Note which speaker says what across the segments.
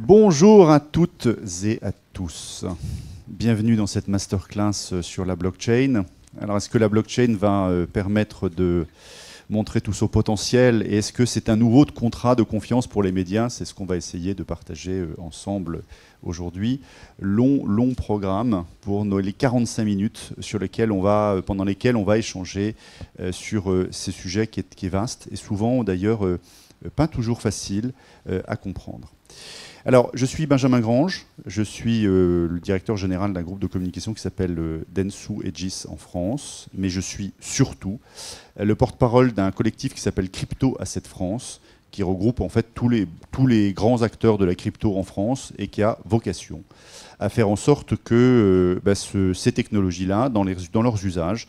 Speaker 1: Bonjour à toutes et à tous. Bienvenue dans cette masterclass sur la blockchain. Alors, est-ce que la blockchain va permettre de montrer tout son potentiel et est-ce que c'est un nouveau contrat de confiance pour les médias? C'est ce qu'on va essayer de partager ensemble aujourd'hui. Long programme pour les 45 minutes pendant lesquelles on va échanger sur ces sujets qui est vaste et souvent d'ailleurs pas toujours facile à comprendre. Alors, je suis Benjamin Grange, je suis le directeur général d'un groupe de communication qui s'appelle Dentsu Aegis en France, mais je suis surtout le porte-parole d'un collectif qui s'appelle Crypto Asset France, qui regroupe en fait tous les grands acteurs de la crypto en France et qui a vocation à faire en sorte que ces technologies-là, dans leurs usages,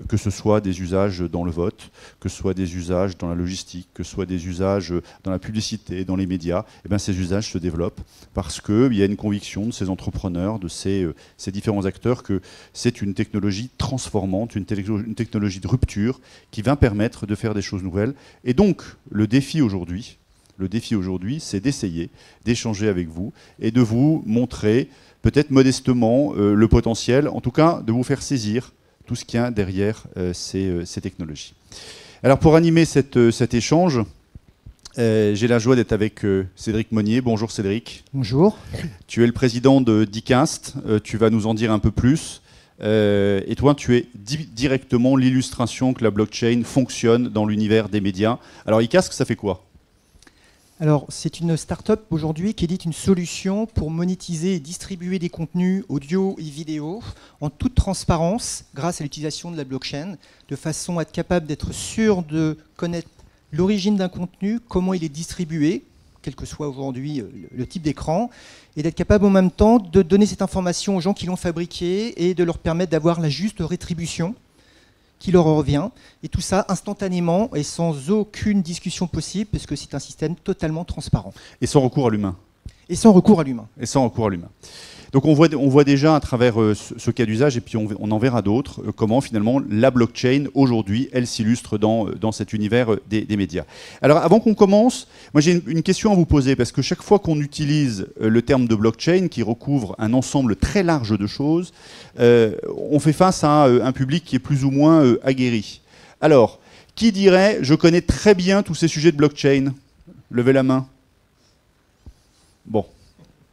Speaker 1: que ce soit des usages dans le vote, que ce soit des usages dans la logistique, que ce soit des usages dans la publicité, dans les médias, ces usages se développent parce qu'il y a une conviction de ces entrepreneurs, de ces différents acteurs que c'est une technologie transformante, une technologie de rupture qui va permettre de faire des choses nouvelles. Et donc, le défi aujourd'hui, c'est d'essayer d'échanger avec vous et de vous montrer, peut-être modestement, le potentiel, en tout cas de vous faire saisir tout ce qu'il y a derrière ces technologies. Alors pour animer cet échange, j'ai la joie d'être avec Cédric Monnier. Bonjour Cédric.
Speaker 2: Bonjour.
Speaker 1: Tu es le président de Dicast, tu vas nous en dire un peu plus. Et toi, tu es directement l'illustration que la blockchain fonctionne dans l'univers des médias. Alors Dicast, ça fait quoi ?
Speaker 2: Alors, c'est une start-up aujourd'hui qui édite une solution pour monétiser et distribuer des contenus audio et vidéo en toute transparence grâce à l'utilisation de la blockchain, de façon à être capable d'être sûr de connaître l'origine d'un contenu, comment il est distribué, quel que soit aujourd'hui le type d'écran, et d'être capable en même temps de donner cette information aux gens qui l'ont fabriqué et de leur permettre d'avoir la juste rétribution qui leur revient, et tout ça instantanément et sans aucune discussion possible, parce que c'est un système totalement transparent.
Speaker 1: Et sans recours à l'humain.
Speaker 2: Et sans recours à l'humain.
Speaker 1: Et sans recours à l'humain. Donc on voit déjà à travers ce cas d'usage, et puis on en verra d'autres, comment finalement la blockchain, aujourd'hui, elle s'illustre dans cet univers des médias. Alors avant qu'on commence, moi j'ai une question à vous poser, parce que chaque fois qu'on utilise le terme de blockchain, qui recouvre un ensemble très large de choses, on fait face à un public qui est plus ou moins aguerri. Alors, qui dirait, je connais très bien tous ces sujets de blockchain? Levez la main. Bon.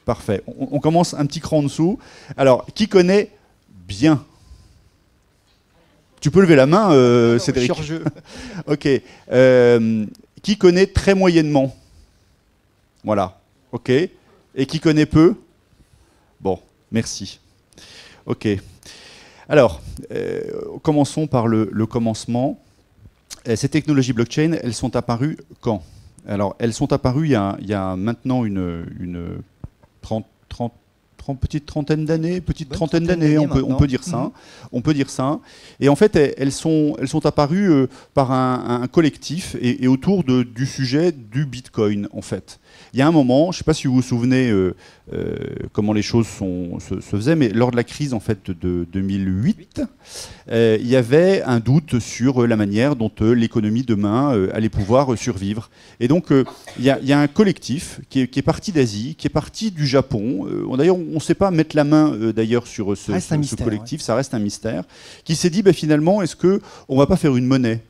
Speaker 1: Parfait. On commence un petit cran en dessous. Alors, qui connaît bien? Tu peux lever la main, Cédric. Ok. Qui connaît très moyennement? Voilà. Ok. Et qui connaît peu? Bon, merci. Ok. Alors, commençons par le commencement. Ces technologies blockchain, elles sont apparues quand? Alors, elles sont apparues il y a maintenant une petite trentaine d'années, on peut dire ça. On peut dire ça. Et en fait, elles sont apparues par un collectif et autour du sujet du Bitcoin, en fait. Il y a un moment, je ne sais pas si vous vous souvenez comment les choses se faisaient, mais lors de la crise en fait de 2008, il y avait un doute sur la manière dont l'économie demain allait pouvoir survivre. Et donc, il y a un collectif qui est parti d'Asie, qui est parti du Japon. D'ailleurs, on ne sait pas mettre la main d'ailleurs sur ce collectif, ça reste un mystère, qui s'est dit finalement, est-ce qu'on ne va pas faire une monnaie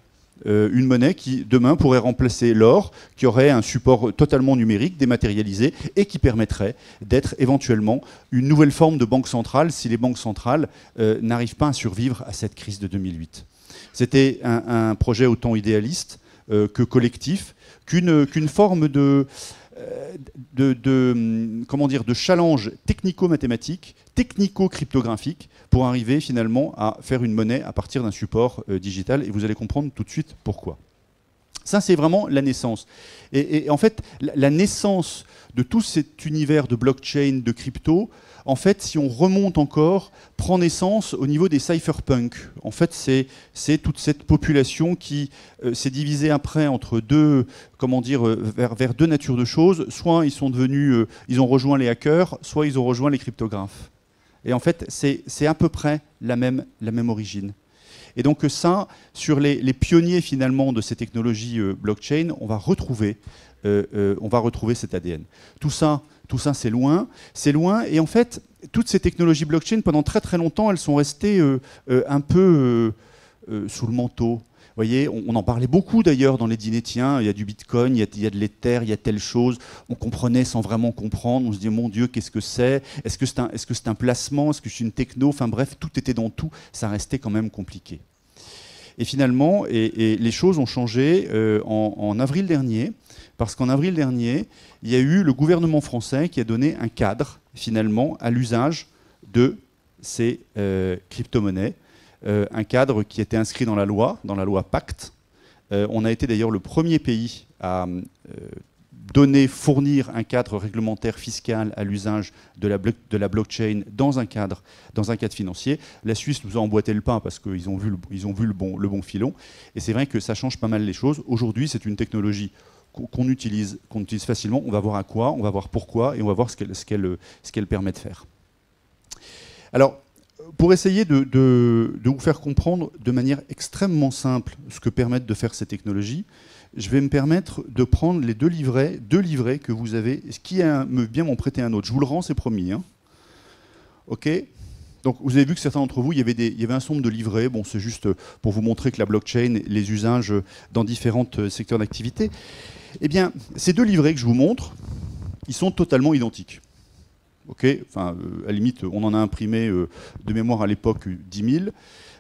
Speaker 1: qui, demain, pourrait remplacer l'or, qui aurait un support totalement numérique, dématérialisé, et qui permettrait d'être éventuellement une nouvelle forme de banque centrale si les banques centrales n'arrivent pas à survivre à cette crise de 2008. C'était un projet autant idéaliste que collectif, qu'une forme de challenge technico-mathématique, technico-cryptographique, pour arriver finalement à faire une monnaie à partir d'un support digital. Et vous allez comprendre tout de suite pourquoi. Ça, c'est vraiment la naissance. Et en fait, la naissance de tout cet univers de blockchain, de crypto, en fait, si on remonte encore, prend naissance au niveau des cypherpunks. En fait, c'est toute cette population qui s'est divisée après entre vers deux natures de choses. Soit ils sont devenus, ils ont rejoint les hackers, soit ils ont rejoint les cryptographes. Et en fait, c'est à peu près la même origine. Et donc ça, sur les pionniers finalement de ces technologies blockchain, on va retrouver cet ADN. Tout ça c'est loin, et en fait, toutes ces technologies blockchain, pendant très très longtemps, elles sont restées un peu sous le manteau. Vous voyez, on en parlait beaucoup d'ailleurs dans les dîners. Tiens, il y a du Bitcoin, il y a de l'Ether, il y a telle chose. On comprenait sans vraiment comprendre. On se dit, mon Dieu, qu'est-ce que c'est? Est-ce que c'est un placement? Est-ce que c'est une techno? Enfin bref, tout était dans tout. Ça restait quand même compliqué. Et finalement, les choses ont changé en avril dernier, parce qu'en avril dernier, il y a eu le gouvernement français qui a donné un cadre, finalement, à l'usage de ces crypto-monnaies. Un cadre qui était inscrit dans la loi Pacte. On a été d'ailleurs le premier pays à fournir un cadre réglementaire fiscal à l'usage de la blockchain dans un cadre financier. La Suisse nous a emboîté le pas parce qu'ils ont vu le bon filon. Et c'est vrai que ça change pas mal les choses. Aujourd'hui, c'est une technologie qu'on utilise facilement. On va voir à quoi, on va voir pourquoi, et on va voir ce qu'elle permet de faire. Alors, pour essayer de vous faire comprendre de manière extrêmement simple ce que permettent de faire ces technologies, je vais me permettre de prendre les deux livrets que vous avez. Qui veut bien m'en prêter un autre? Je vous le rends, c'est promis. Hein. OK. Donc vous avez vu que certains d'entre vous, il y avait un certain nombre de livrets. Bon, c'est juste pour vous montrer que la blockchain, les usages dans différents secteurs d'activité. Eh bien, ces deux livrets que je vous montre, ils sont totalement identiques. Okay, enfin, à la limite, on en a imprimé de mémoire à l'époque 10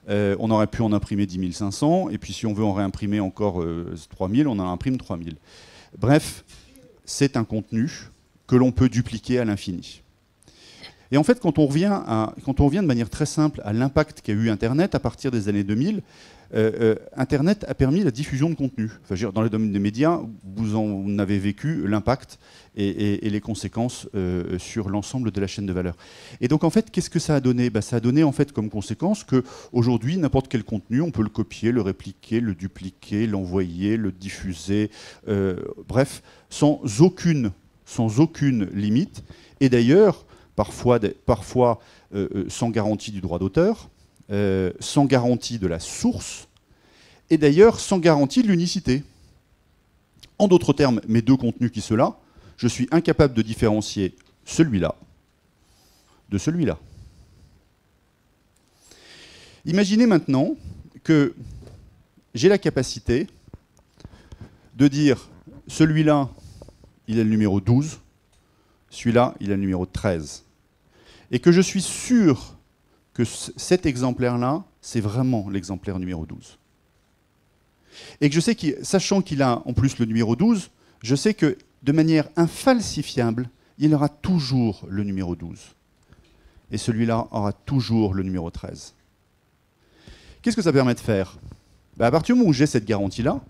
Speaker 1: 000. On aurait pu en imprimer 10 500. Et puis si on veut en réimprimer encore 3 000, on en imprime 3 000. Bref, c'est un contenu que l'on peut dupliquer à l'infini. Et en fait, quand on revient de manière très simple à l'impact qu'a eu Internet à partir des années 2000, Internet a permis la diffusion de contenu. Enfin, je veux dire, dans le domaine des médias, vous en avez vécu l'impact et les conséquences sur l'ensemble de la chaîne de valeur. Et donc, en fait, qu'est-ce que ça a donné? Ça a donné en fait comme conséquence qu'aujourd'hui, n'importe quel contenu, on peut le copier, le répliquer, le dupliquer, l'envoyer, le diffuser, bref, sans aucune limite. Et d'ailleurs, parfois sans garantie du droit d'auteur, sans garantie de la source, et d'ailleurs sans garantie de l'unicité. En d'autres termes, mes deux contenus qui sont là, je suis incapable de différencier celui-là de celui-là. Imaginez maintenant que j'ai la capacité de dire celui-là, il a le numéro 12, celui-là, il a le numéro 13. Et que je suis sûr que cet exemplaire-là, c'est vraiment l'exemplaire numéro 12. Et que je sais sachant qu'il a en plus le numéro 12, je sais que de manière infalsifiable, il aura toujours le numéro 12. Et celui-là aura toujours le numéro 13. Qu'est-ce que ça permet de faire? À partir du moment où j'ai cette garantie-là,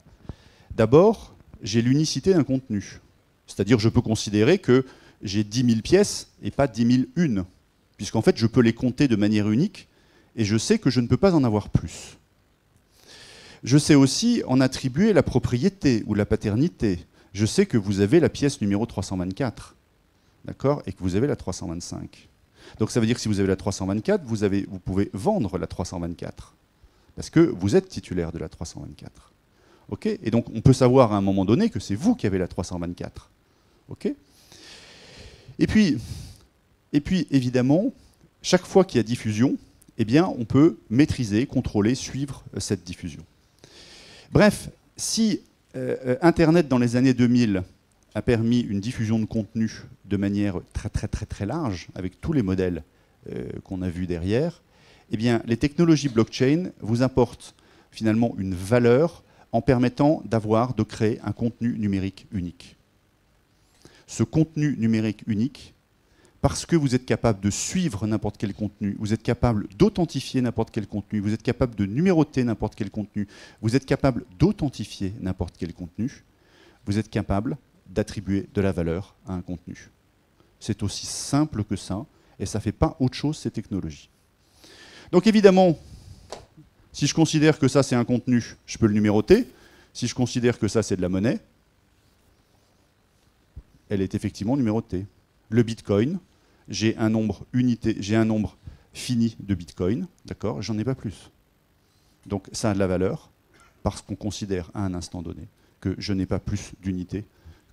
Speaker 1: d'abord, j'ai l'unicité d'un contenu. C'est-à-dire je peux considérer que j'ai 10 000 pièces et pas 10 000 une. Puisqu'en fait, je peux les compter de manière unique, et je sais que je ne peux pas en avoir plus. Je sais aussi en attribuer la propriété ou la paternité. Je sais que vous avez la pièce numéro 324, d'accord, et que vous avez la 325. Donc ça veut dire que si vous avez la 324, vous pouvez vendre la 324, parce que vous êtes titulaire de la 324. Okay, et donc on peut savoir à un moment donné que c'est vous qui avez la 324. Okay, et puis, évidemment, chaque fois qu'il y a diffusion, eh bien, on peut maîtriser, contrôler, suivre cette diffusion. Bref, si Internet, dans les années 2000, a permis une diffusion de contenu de manière très large, avec tous les modèles qu'on a vus derrière, eh bien, les technologies blockchain vous apportent finalement une valeur en permettant de créer un contenu numérique unique. Ce contenu numérique unique, parce que vous êtes capable de suivre n'importe quel contenu, vous êtes capable d'authentifier n'importe quel contenu, vous êtes capable de numéroter n'importe quel contenu, vous êtes capable d'authentifier n'importe quel contenu, vous êtes capable d'attribuer de la valeur à un contenu. C'est aussi simple que ça, et ça ne fait pas autre chose, ces technologies. Donc évidemment, si je considère que ça c'est un contenu, je peux le numéroter. Si je considère que ça c'est de la monnaie, elle est effectivement numérotée. Le Bitcoin, j'ai un nombre fini de Bitcoin, d'accord, j'en ai pas plus. Donc ça a de la valeur parce qu'on considère à un instant donné que je n'ai pas plus d'unités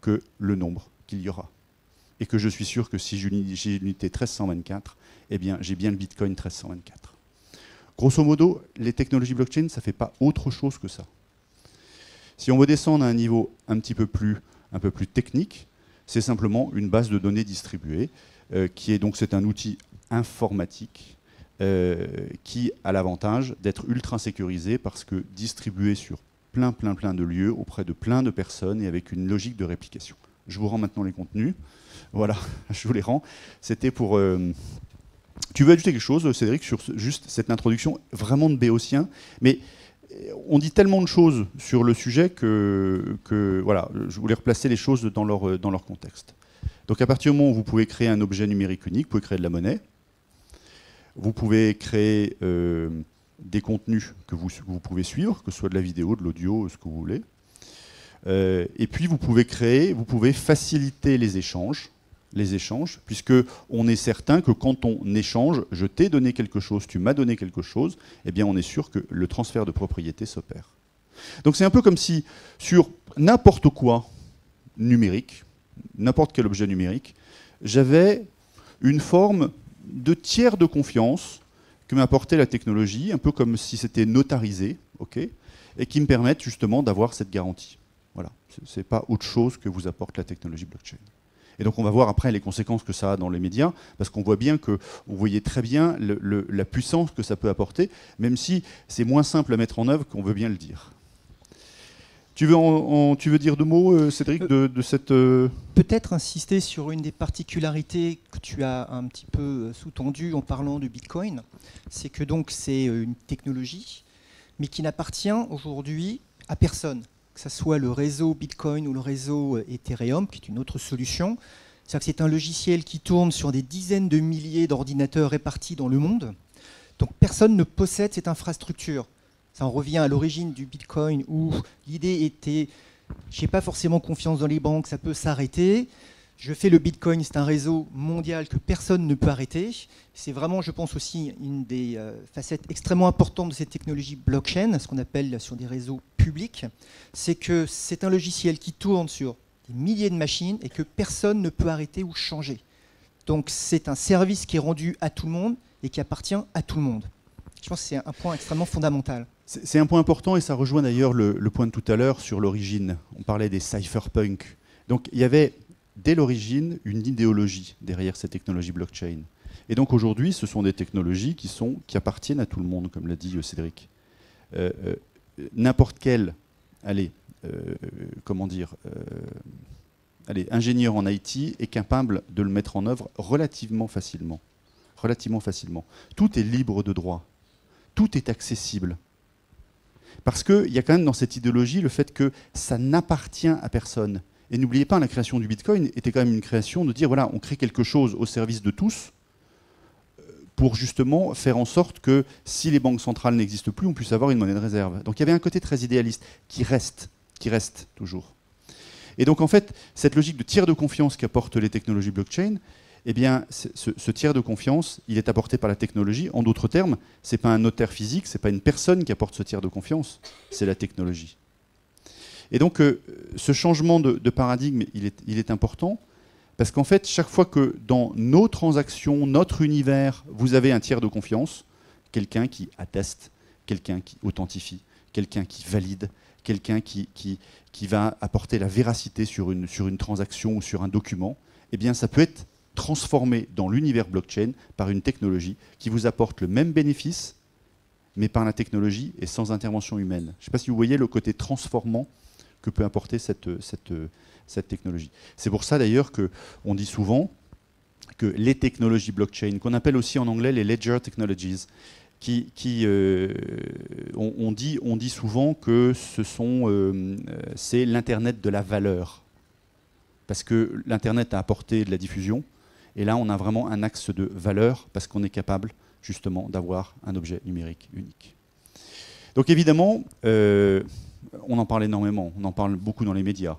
Speaker 1: que le nombre qu'il y aura. Et que je suis sûr que si j'ai l'unité 1324, eh bien j'ai bien le Bitcoin 1324. Grosso modo, les technologies blockchain, ça ne fait pas autre chose que ça. Si on veut descendre à un niveau un peu plus technique, c'est simplement une base de données distribuée, qui est donc c'est un outil informatique qui a l'avantage d'être ultra sécurisé parce que distribué sur plein de lieux, auprès de plein de personnes et avec une logique de réplication. Je vous rends maintenant les contenus. Voilà, je vous les rends. C'était pour... Tu veux ajouter quelque chose, Cédric, sur juste cette introduction vraiment de béotien, mais on dit tellement de choses sur le sujet que voilà, je voulais replacer les choses dans leur contexte. Donc à partir du moment où vous pouvez créer un objet numérique unique, vous pouvez créer de la monnaie, vous pouvez créer des contenus que vous pouvez suivre, que ce soit de la vidéo, de l'audio, ce que vous voulez. Et puis vous pouvez faciliter les échanges, puisque on est certain que quand on échange, je t'ai donné quelque chose, tu m'as donné quelque chose, eh bien on est sûr que le transfert de propriété s'opère. Donc c'est un peu comme si sur n'importe quoi numérique, n'importe quel objet numérique, j'avais une forme de tiers de confiance que m'apportait la technologie, un peu comme si c'était notarisé, okay, et qui me permettent justement d'avoir cette garantie. Voilà, ce n'est pas autre chose que vous apporte la technologie blockchain. Et donc on va voir après les conséquences que ça a dans les médias, parce qu'on voit bien que, vous voyez très bien la puissance que ça peut apporter, même si c'est moins simple à mettre en œuvre qu'on veut bien le dire. Tu veux dire deux mots, Cédric, de cette...
Speaker 2: Peut-être insister sur une des particularités que tu as un petit peu sous-tendues en parlant du Bitcoin, c'est que donc c'est une technologie, mais qui n'appartient aujourd'hui à personne, que ce soit le réseau Bitcoin ou le réseau Ethereum, qui est une autre solution. C'est-à-dire que c'est un logiciel qui tourne sur des dizaines de milliers d'ordinateurs répartis dans le monde. Donc personne ne possède cette infrastructure. Ça en revient à l'origine du Bitcoin où l'idée était, je n'ai pas forcément confiance dans les banques, ça peut s'arrêter. Je fais le Bitcoin, c'est un réseau mondial que personne ne peut arrêter. C'est vraiment, je pense aussi, une des facettes extrêmement importantes de cette technologie blockchain, ce qu'on appelle sur des réseaux publics. C'est que c'est un logiciel qui tourne sur des milliers de machines et que personne ne peut arrêter ou changer. Donc c'est un service qui est rendu à tout le monde et qui appartient à tout le monde. Je pense que c'est un point extrêmement fondamental.
Speaker 1: C'est un point important et ça rejoint d'ailleurs le point de tout à l'heure sur l'origine. On parlait des cypherpunks. Donc il y avait dès l'origine une idéologie derrière ces technologies blockchain. Et donc aujourd'hui, ce sont des technologies qui appartiennent à tout le monde, comme l'a dit Cédric. N'importe quel, ingénieur en IT est capable de le mettre en œuvre relativement facilement. Tout est libre de droit. Tout est accessible. Parce qu'il y a quand même dans cette idéologie le fait que ça n'appartient à personne. Et n'oubliez pas, la création du Bitcoin était quand même une création de dire, voilà, on crée quelque chose au service de tous pour justement faire en sorte que si les banques centrales n'existent plus, on puisse avoir une monnaie de réserve. Donc il y avait un côté très idéaliste qui reste toujours. Et donc en fait, cette logique de tiers de confiance qu'apportent les technologies blockchain, eh bien, ce tiers de confiance, il est apporté par la technologie. En d'autres termes, ce n'est pas un notaire physique, ce n'est pas une personne qui apporte ce tiers de confiance, c'est la technologie. Et donc, ce changement de paradigme, il est important, parce qu'en fait, chaque fois que dans nos transactions, notre univers, vous avez un tiers de confiance, quelqu'un qui atteste, quelqu'un qui authentifie, quelqu'un qui valide, quelqu'un qui va apporter la véracité sur une transaction ou sur un document, eh bien, ça peut être transformé dans l'univers blockchain par une technologie qui vous apporte le même bénéfice, mais par la technologie et sans intervention humaine. Je ne sais pas si vous voyez le côté transformant que peut apporter cette technologie. C'est pour ça d'ailleurs qu'on dit souvent que les technologies blockchain, qu'on appelle aussi en anglais les ledger technologies, on dit souvent que c'est l'Internet de la valeur. Parce que l'Internet a apporté de la diffusion, et là on a vraiment un axe de valeur, parce qu'on est capable justement d'avoir un objet numérique unique. Donc évidemment, on en parle énormément, on en parle beaucoup dans les médias.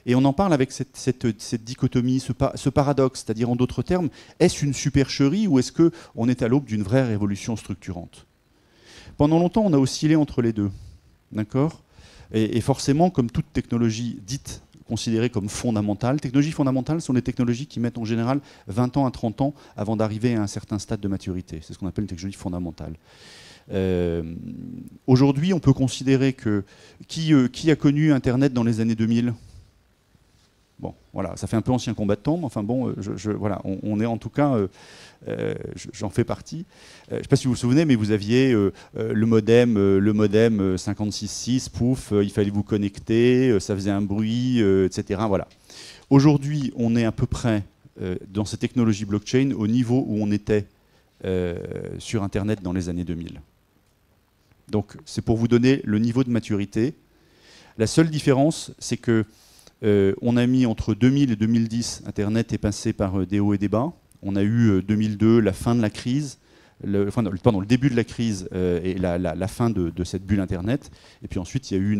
Speaker 1: Et on en parle avec cette dichotomie, ce paradoxe, c'est-à-dire en d'autres termes, est-ce une supercherie ou est-ce qu'on est à l'aube d'une vraie révolution structurante? Pendant longtemps, on a oscillé entre les deux. D'accord ? Et forcément, comme toute technologie dite considérées comme fondamentales. Technologies fondamentales sont des technologies qui mettent en général 20 ans à 30 ans avant d'arriver à un certain stade de maturité. C'est ce qu'on appelle une technologie fondamentale. Aujourd'hui, on peut considérer que... Qui a connu Internet dans les années 2000 ? Bon, voilà, ça fait un peu ancien combattant, mais enfin bon, voilà, on est en tout cas... j'en fais partie. Je ne sais pas si vous vous souvenez, mais vous aviez le modem 56.6, pouf, il fallait vous connecter, ça faisait un bruit, etc. Voilà. Aujourd'hui, on est à peu près dans ces technologies blockchain au niveau où on était sur Internet dans les années 2000. Donc, c'est pour vous donner le niveau de maturité. La seule différence, c'est que on a mis entre 2000 et 2010, Internet est passé par des hauts et des bas. On a eu 2002, la fin de la crise, le début de la crise et la fin de cette bulle Internet. Et puis ensuite, il y a eu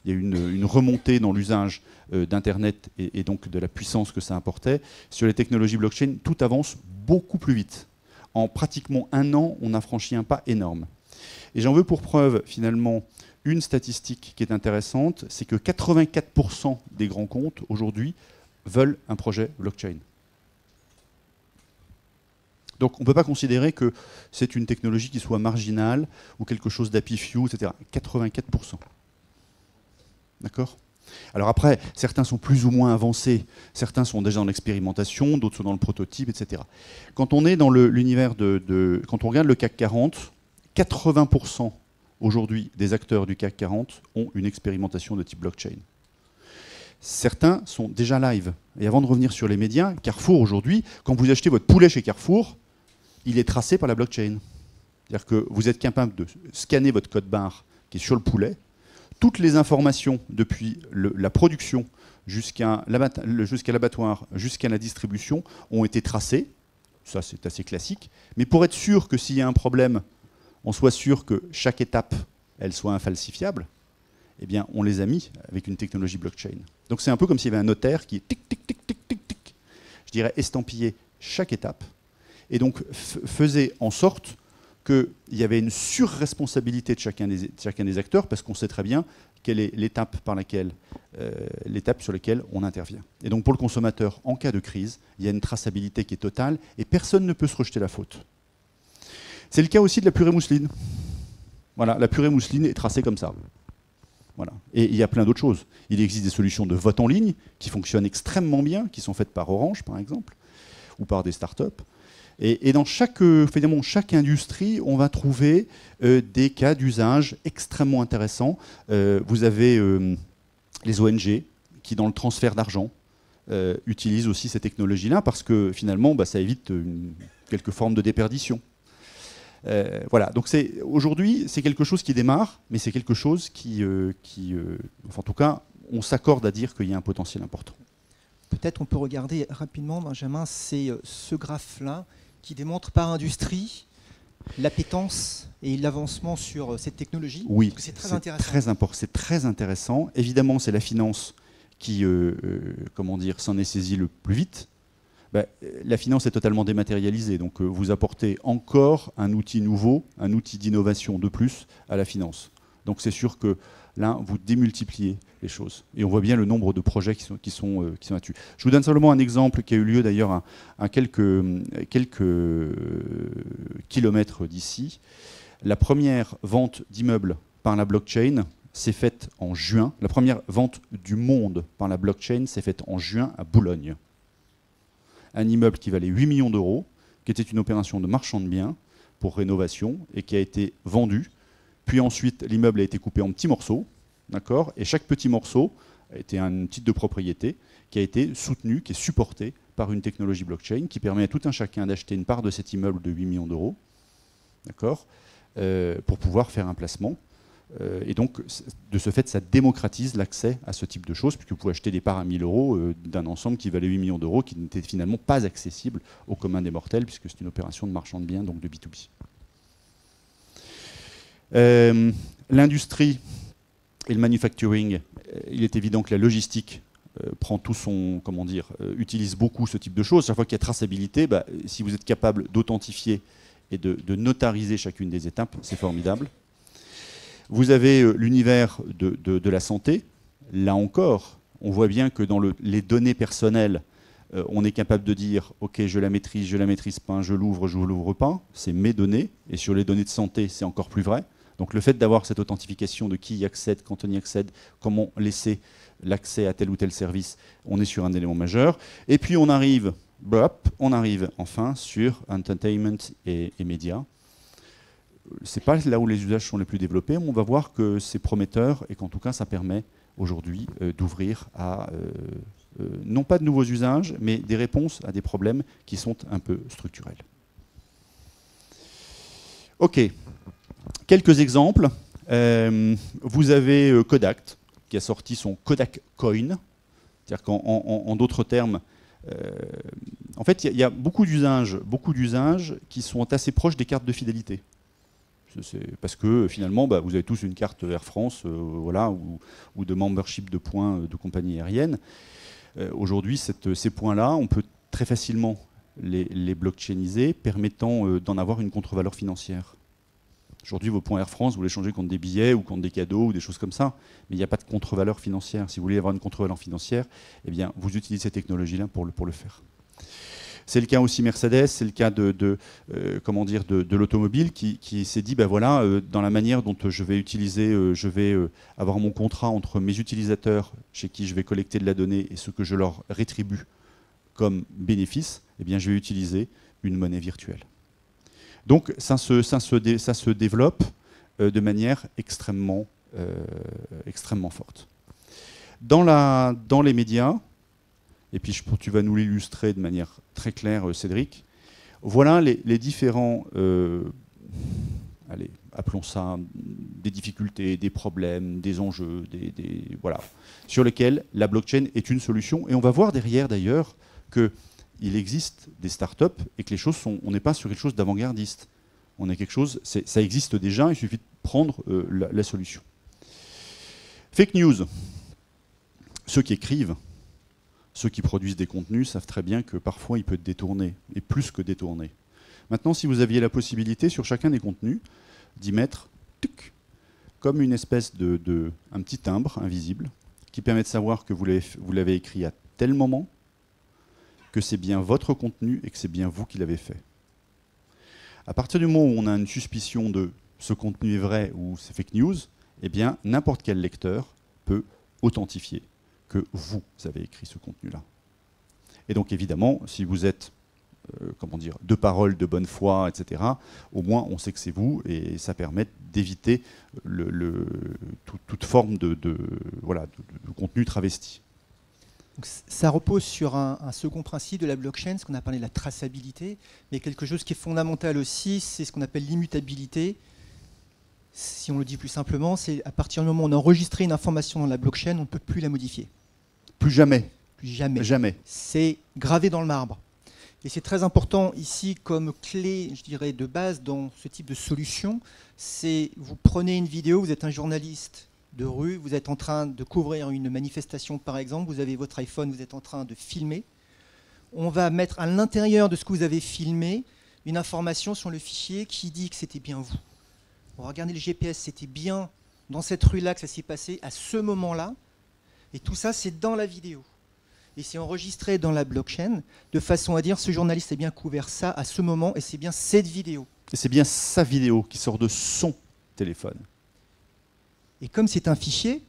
Speaker 1: une remontée dans l'usage d'Internet et donc de la puissance que ça apportait. Sur les technologies blockchain, tout avance beaucoup plus vite. En pratiquement un an, on a franchi un pas énorme. Et j'en veux pour preuve, finalement, une statistique qui est intéressante, c'est que 84% des grands comptes, aujourd'hui, veulent un projet blockchain. Donc on ne peut pas considérer que c'est une technologie qui soit marginale ou quelque chose d'happy few, etc. 84%. D'accord ? Alors après, certains sont plus ou moins avancés, certains sont déjà dans l'expérimentation, d'autres sont dans le prototype, etc. Quand on est dans l'univers quand on regarde le CAC 40, 80% aujourd'hui des acteurs du CAC 40 ont une expérimentation de type blockchain. Certains sont déjà live. Et avant de revenir sur les médias, Carrefour aujourd'hui, quand vous achetez votre poulet chez Carrefour, il est tracé par la blockchain. C'est-à-dire que vous êtes capable de scanner votre code barre qui est sur le poulet. Toutes les informations depuis la production jusqu'à l'abattoir, jusqu'à la distribution ont été tracées. Ça, c'est assez classique. Mais pour être sûr que s'il y a un problème, on soit sûr que chaque étape, elle soit infalsifiable, eh bien, on les a mis avec une technologie blockchain. Donc c'est un peu comme s'il y avait un notaire qui tic, tic, tic, tic, tic, tic, je dirais estampillait chaque étape, et donc faisait en sorte qu'il y avait une surresponsabilité de chacun des acteurs, parce qu'on sait très bien quelle est l'étape sur laquelle on intervient. Et donc pour le consommateur, en cas de crise, il y a une traçabilité qui est totale, et personne ne peut se rejeter la faute. C'est le cas aussi de la purée mousseline. Voilà, la purée mousseline est tracée comme ça. Voilà. Et il y a plein d'autres choses. Il existe des solutions de vote en ligne qui fonctionnent extrêmement bien, qui sont faites par Orange, par exemple, ou par des startups. Et dans chaque industrie, on va trouver des cas d'usage extrêmement intéressants. Vous avez les ONG qui, dans le transfert d'argent, utilisent aussi ces technologies-là parce que finalement, ça évite quelques formes de déperdition. Voilà, donc aujourd'hui, c'est quelque chose qui démarre, mais c'est quelque chose en tout cas, on s'accorde à dire qu'il y a un potentiel important.
Speaker 2: Peut-être on peut regarder rapidement, Benjamin, c'est ce graphe-là qui démontre par industrie l'appétence et l'avancement sur cette technologie.
Speaker 1: Oui,
Speaker 2: c'est très intéressant.
Speaker 1: C'est très intéressant. Évidemment, c'est la finance qui s'en est saisie le plus vite. La finance est totalement dématérialisée, donc vous apportez encore un outil nouveau, un outil d'innovation de plus à la finance. Donc c'est sûr que là, vous démultipliez les choses. Et on voit bien le nombre de projets qui sont là-dessus. Je vous donne simplement un exemple qui a eu lieu d'ailleurs à quelques kilomètres d'ici. La première vente d'immeubles par la blockchain s'est faite en juin. La première vente du monde par la blockchain s'est faite en juin à Boulogne. Un immeuble qui valait 8 millions d'euros, qui était une opération de marchand de biens pour rénovation et qui a été vendu. Puis ensuite, l'immeuble a été coupé en petits morceaux, d'accord ? Et chaque petit morceau était un titre de propriété qui a été soutenu, qui est supporté par une technologie blockchain qui permet à tout un chacun d'acheter une part de cet immeuble de 8 millions d'euros, d'accord ? Pour pouvoir faire un placement. Et donc, de ce fait, ça démocratise l'accès à ce type de choses, puisque vous pouvez acheter des parts à 1 000 euros d'un ensemble qui valait 8 millions d'euros, qui n'était finalement pas accessible au commun des mortels, puisque c'est une opération de marchand de biens, donc de B2B. L'industrie et le manufacturing, il est évident que la logistique prend tout son, utilise beaucoup ce type de choses. Chaque fois qu'il y a traçabilité, si vous êtes capable d'authentifier et de notariser chacune des étapes, c'est formidable. Vous avez l'univers de la santé. Là encore, on voit bien que dans les données personnelles, on est capable de dire « Ok, je la maîtrise pas, je l'ouvre pas ». C'est mes données. Et sur les données de santé, c'est encore plus vrai. Donc le fait d'avoir cette authentification de qui y accède, quand on y accède, comment laisser l'accès à tel ou tel service, on est sur un élément majeur. Et puis on arrive enfin sur entertainment et médias. Ce n'est pas là où les usages sont les plus développés, mais on va voir que c'est prometteur et qu'en tout cas ça permet aujourd'hui d'ouvrir à non pas de nouveaux usages, mais des réponses à des problèmes qui sont un peu structurels. Ok, quelques exemples. Vous avez Kodak qui a sorti son Kodak Coin. C'est-à-dire qu'en d'autres termes, en fait, il y a beaucoup d'usages qui sont assez proches des cartes de fidélité. Parce que finalement, vous avez tous une carte Air France voilà, ou de membership de points de compagnie aérienne. Aujourd'hui, ces points-là, on peut très facilement les blockchainiser, permettant d'en avoir une contre-valeur financière. Aujourd'hui, vos points Air France, vous les changez contre des billets ou contre des cadeaux ou des choses comme ça, mais il n'y a pas de contre-valeur financière. Si vous voulez avoir une contre-valeur financière, eh bien, vous utilisez ces technologies-là pour le faire. C'est le cas aussi Mercedes, c'est le cas de l'automobile qui s'est dit, voilà, dans la manière dont je vais avoir mon contrat entre mes utilisateurs chez qui je vais collecter de la donnée et ce que je leur rétribue comme bénéfice, eh bien, je vais utiliser une monnaie virtuelle. Donc ça se développe de manière extrêmement forte. Dans les médias, et puis tu vas nous l'illustrer de manière très claire, Cédric, voilà les différents, allez, appelons ça des difficultés, des problèmes, des enjeux, voilà, sur lesquels la blockchain est une solution. Et on va voir derrière d'ailleurs qu'il existe des startups et que on n'est pas sur quelque chose d'avant-gardiste. On est quelque chose, ça existe déjà, il suffit de prendre la solution. Fake news. Ceux qui écrivent, ceux qui produisent des contenus savent très bien que parfois il peut être détourné, et plus que détourné. Maintenant, si vous aviez la possibilité sur chacun des contenus d'y mettre comme une espèce un petit timbre invisible qui permet de savoir que vous l'avez écrit à tel moment, que c'est bien votre contenu et que c'est bien vous qui l'avez fait. À partir du moment où on a une suspicion de ce contenu est vrai ou c'est fake news, eh bien n'importe quel lecteur peut authentifier que vous avez écrit ce contenu-là. Et donc évidemment, si vous êtes de parole, de bonne foi, etc., au moins on sait que c'est vous et ça permet d'éviter toute forme de contenu travesti.
Speaker 2: Donc, ça repose sur un second principe de la blockchain, ce qu'on a parlé de la traçabilité, mais quelque chose qui est fondamental aussi, c'est ce qu'on appelle l'immutabilité. Si on le dit plus simplement, c'est à partir du moment où on a enregistré une information dans la blockchain, on ne peut plus la modifier.
Speaker 1: Plus jamais.
Speaker 2: Plus jamais.
Speaker 1: Jamais.
Speaker 2: C'est gravé dans le marbre. Et c'est très important ici comme clé, je dirais, de base dans ce type de solution, c'est vous prenez une vidéo, vous êtes un journaliste de rue, vous êtes en train de couvrir une manifestation par exemple, vous avez votre iPhone, vous êtes en train de filmer. On va mettre à l'intérieur de ce que vous avez filmé une information sur le fichier qui dit que c'était bien vous. On va regarder le GPS, c'était bien dans cette rue-là que ça s'est passé à ce moment-là. Et tout ça, c'est dans la vidéo. Et c'est enregistré dans la blockchain de façon à dire ce journaliste a bien couvert ça à ce moment et c'est bien cette vidéo.
Speaker 1: Et c'est bien sa vidéo qui sort de son téléphone.
Speaker 2: Et comme c'est un fichier,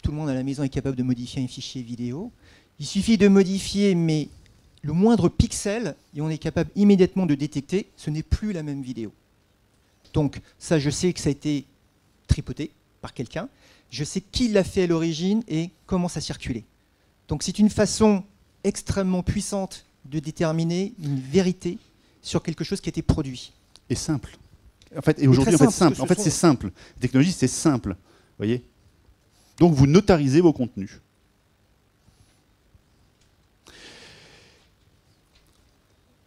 Speaker 2: tout le monde à la maison est capable de modifier un fichier vidéo. Il suffit de modifier, mais le moindre pixel, et on est capable immédiatement de détecter, ce n'est plus la même vidéo. Donc ça, je sais que ça a été tripoté par quelqu'un. Je sais qui l'a fait à l'origine et comment ça circulait. Donc c'est une façon extrêmement puissante de déterminer une vérité sur quelque chose qui a été produit.
Speaker 1: Et simple. En fait, et aujourd'hui, c'est simple. La technologie, c'est simple. Voyez. Donc vous notarisez vos contenus.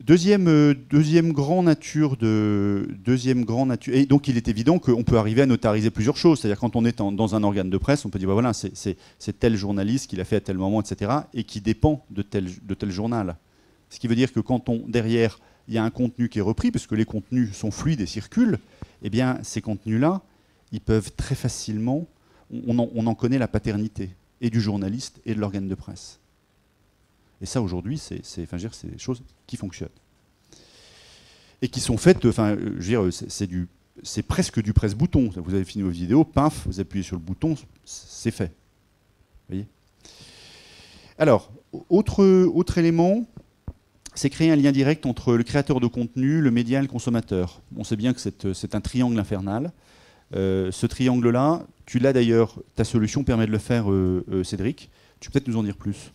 Speaker 1: Deuxième grand nature. Et donc il est évident qu'on peut arriver à notariser plusieurs choses. C'est-à-dire quand on est dans un organe de presse, on peut dire voilà, c'est tel journaliste qui l'a fait à tel moment, etc. et qui dépend de tel journal. Ce qui veut dire que quand derrière, il y a un contenu qui est repris, parce que les contenus sont fluides et circulent, eh bien ces contenus-là, ils peuvent très facilement, on en connaît la paternité, et du journaliste et de l'organe de presse. Et ça, aujourd'hui, c'est des choses qui fonctionnent. Et qui sont faites, c'est presque du presse-bouton. Vous avez fini vos vidéos, paf, vous appuyez sur le bouton, c'est fait. Vous voyez ? Alors, autre élément, c'est créer un lien direct entre le créateur de contenu, le média et le consommateur. On sait bien que c'est un triangle infernal. Ce triangle-là, tu l'as d'ailleurs, ta solution permet de le faire, Cédric. Tu peux peut-être nous en dire plus ?